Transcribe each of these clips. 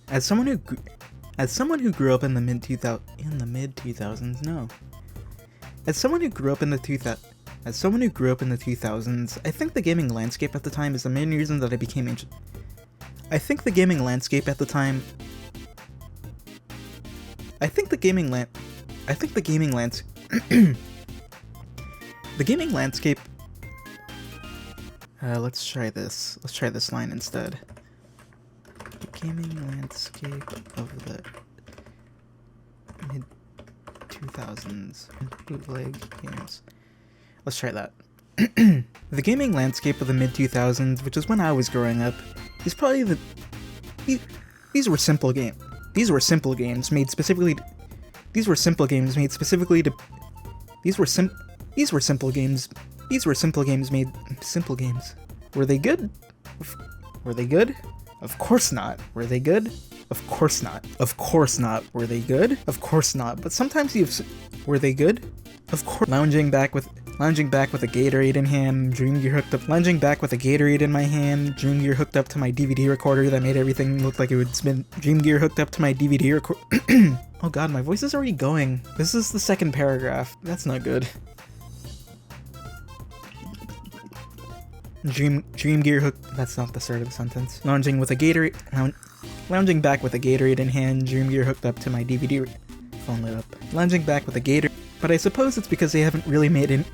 As someone who grew up in the mid 2000s, no. As someone who grew up in the 2000s, I think the gaming landscape at the time is the main reason that I became interested. I think the gaming landscape at the time. The gaming landscape. Let's try this. Let's try this line instead. The gaming landscape of the mid 2000s bootleg games. Let's try that. The gaming landscape of the mid 2000s, which is when I was growing up, is probably the. These were simple games. These were simple games made specifically to. These were simple games made. Simple games. Were they good? Were they good? Of course not. Were they good? Of course not. Of course not. Were they good? Of course not. But sometimes were they good? Of course. Lounging back with a Gatorade in hand, Dream Gear hooked up. Lounging back with a Gatorade in my hand, Dream Gear hooked up to my DVD recorder that made everything look like it would spin. Dream Gear hooked up to my DVD recorder. Oh god, my voice is already going. This is the second paragraph. That's not good. Dream Gear hooked. That's not the start of the sentence. Lounging back with a Gatorade in hand, Dream Gear hooked up to my DVD. Phone lit up. Lounging back with a Gatorade. But I suppose it's because they haven't really made it.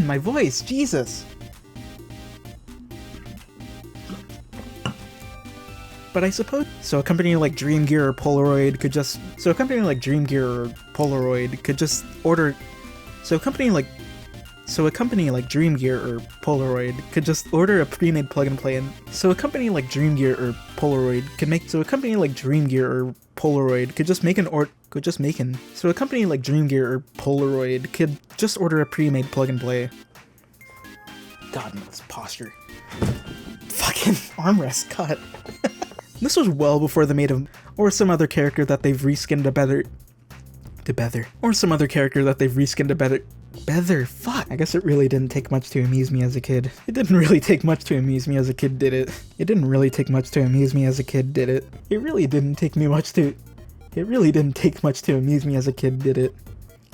My voice, Jesus. But I suppose so. A company like Dream Gear or Polaroid could just order. So a company like Dream Gear or Polaroid could just order a pre-made plug-and-play and so a company like Dream Gear or Polaroid could just order a pre-made plug-and-play. God, this posture. Fucking armrest cut. This was well before the made of or some other character that they've reskinned fuck. I guess it really didn't take much to amuse me as a kid. It really didn't take much to amuse me as a kid, did it?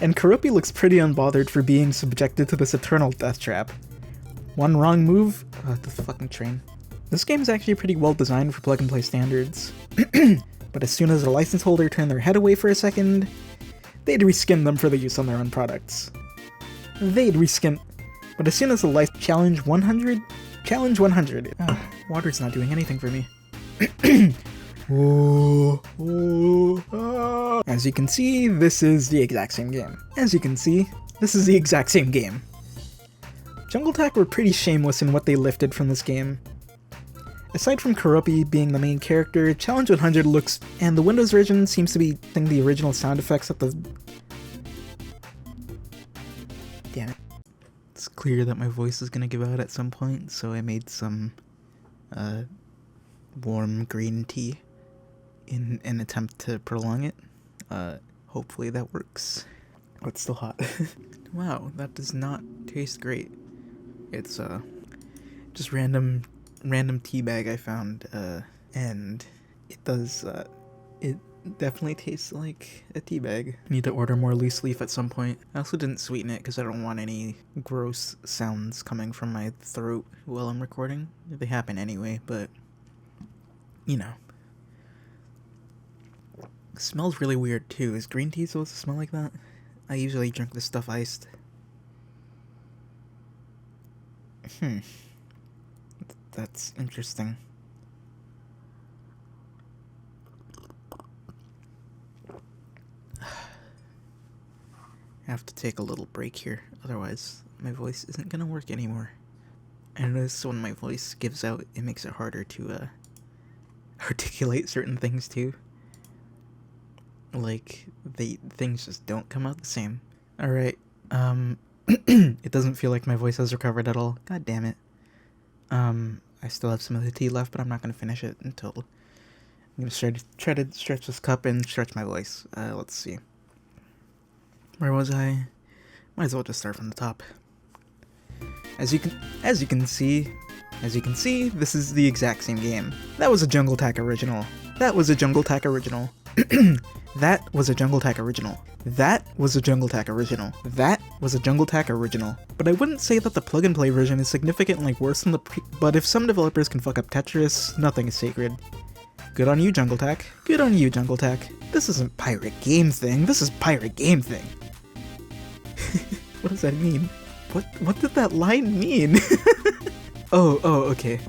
And Karopi looks pretty unbothered for being subjected to this eternal death trap. One wrong move? The fucking train. This game is actually pretty well designed for plug-and-play standards. But as soon as a license holder turned their head away for a second, they'd reskin them for the use on their own products. But as soon as the license challenge 100. Water's not doing anything for me. As you can see, this is the exact same game. Jungle Attack were pretty shameless in what they lifted from this game. Aside from Karopi being the main character, Challenge 100 looks, and the Windows version seems to be using the original sound effects at the... Damn it. It's clear that my voice is gonna give out at some point, so I made some, warm green tea in an attempt to prolong it. Hopefully that works. Oh, it's still hot. Wow, that does not taste great. It's, just random tea bag I found, and it does, it definitely tastes like a tea bag. Need to order more loose leaf at some point. I also didn't sweeten it because I don't want any gross sounds coming from my throat while I'm recording. They happen anyway, but, you know. It smells really weird too. Is green tea supposed to smell like that? I usually drink this stuff iced. That's interesting. I have to take a little break here, otherwise my voice isn't gonna work anymore. I notice when my voice gives out, it makes it harder to articulate certain things too. Like, things just don't come out the same. Alright, it doesn't feel like my voice has recovered at all. God damn it. I still have some of the tea left, but I'm not going to finish it until I'm going to try to stretch this cup and stretch my voice. Let's see. Where was I? Might as well just start from the top. As you can see, As you can see, this is the exact same game. That was a Jungle Tech original. That was a Jungle Tech original. That was a Jungle Tech original. That was a Jungle Tech original. That was a Jungle Tech original. But I wouldn't say that the plug-and-play version is significantly worse than the but if some developers can fuck up Tetris, nothing is sacred. Good on you, Jungle Tech. Good on you, Jungle Tech. This isn't Pirate Game Thing. This is Pirate Game Thing. What does that mean? What did that line mean? Oh, okay.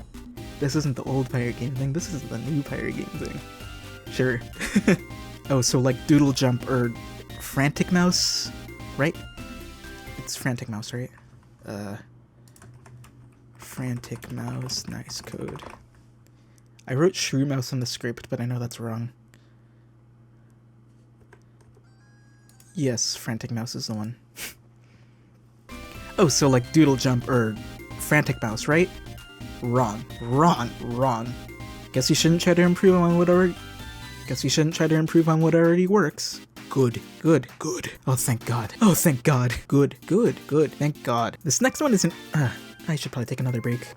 This isn't the old Pirate Game Thing. This is the new Pirate Game Thing. Sure. Oh, so like Doodle Jump or Frantic Mouse, right? It's Frantic Mouse, right? Frantic Mouse, nice code. I wrote Shrew Mouse in the script, but I know that's wrong. Yes, Frantic Mouse is the one. Oh, so like Doodle Jump or Frantic Mouse, right? Wrong. Guess you shouldn't try to improve on whatever. Guess you shouldn't try to improve on what already works. Good. Oh, thank God. Oh, thank God. Good. Thank God. This next one isn't. I should probably take another break.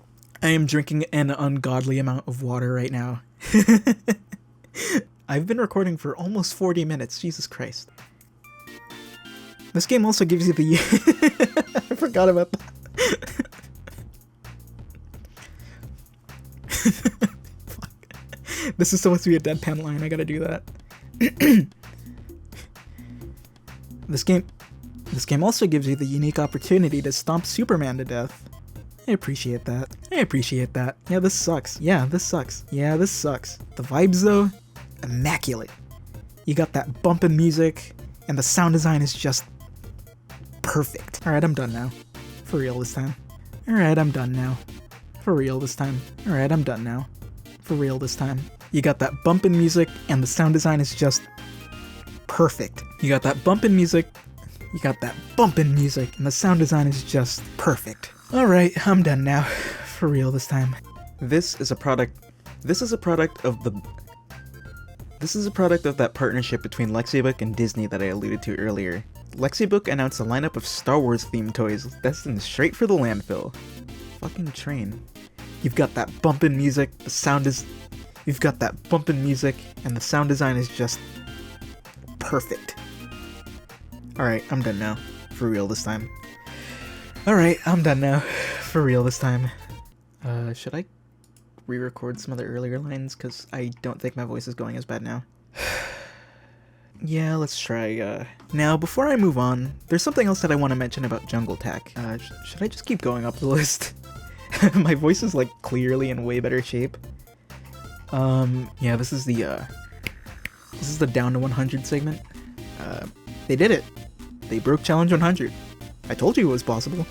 I am drinking an ungodly amount of water right now. I've been recording for almost 40 minutes. Jesus Christ. This game also gives you the. I forgot about that. Fuck. This is supposed to be a deadpan line. I gotta do that. This game also gives you the unique opportunity to stomp Superman to death. I appreciate that. Yeah, this sucks. The vibes, though, immaculate. You got that bumpin' music, and the sound design is just perfect. Alright, I'm done now. For real this time. You got that bumpin' music, and the sound design is just perfect. And the sound design is just perfect. Alright, I'm done now. For real this time. This is a product of that partnership between Lexibook and Disney that I alluded to earlier. Lexibook announced a lineup of Star Wars themed toys destined straight for the landfill. Fucking train. You've got that bumpin' music, and the sound design is just perfect. Alright, I'm done now. For real this time. Should I re-record some of the earlier lines? Because I don't think my voice is going as bad now. Yeah, let's try, Now, before I move on, there's something else that I want to mention about Jungle Tech. Should I just keep going up the list? My voice is, like, clearly in way better shape. Yeah, this is the down to 100 segment. They did it. They broke challenge 100. I told you it was possible.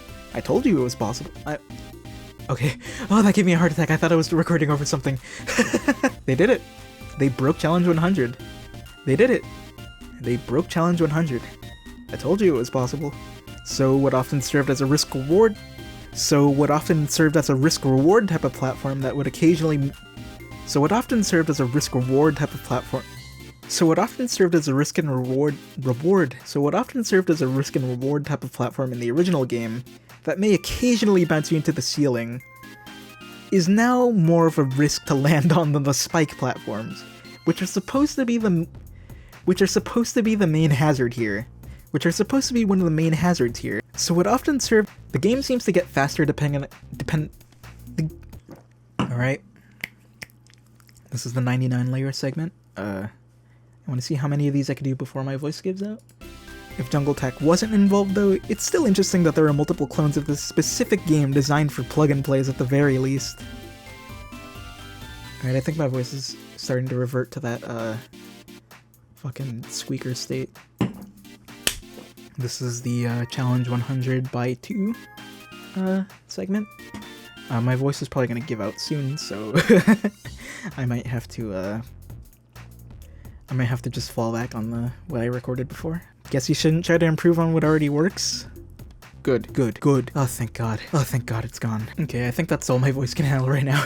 Okay. Oh, that gave me a heart attack. I thought I was recording over something. They did it. They broke challenge 100. They did it. They broke challenge 100. I told you it was possible. So what often served as a risk-reward type of platform that would occasionally... So what often served as a risk-reward type of platform in the original game that may occasionally bounce you into the ceiling is now more of a risk to land on than the spike platforms, which are supposed to be the main hazard here. One of the main hazards here. So what often served... The game seems to get faster Alright. This is the 99 layer segment. I want to see how many of these I can do before my voice gives out. If Jungle Tech wasn't involved though, it's still interesting that there are multiple clones of this specific game designed for plug-and-plays at the very least. Alright, I think my voice is starting to revert to that, fucking squeaker state. This is the, Challenge 100 by 2, segment. My voice is probably gonna give out soon, so I might have to just fall back on what I recorded before. Guess you shouldn't try to improve on what already works. Good. Oh, thank God, it's gone. Okay, I think that's all my voice can handle right now.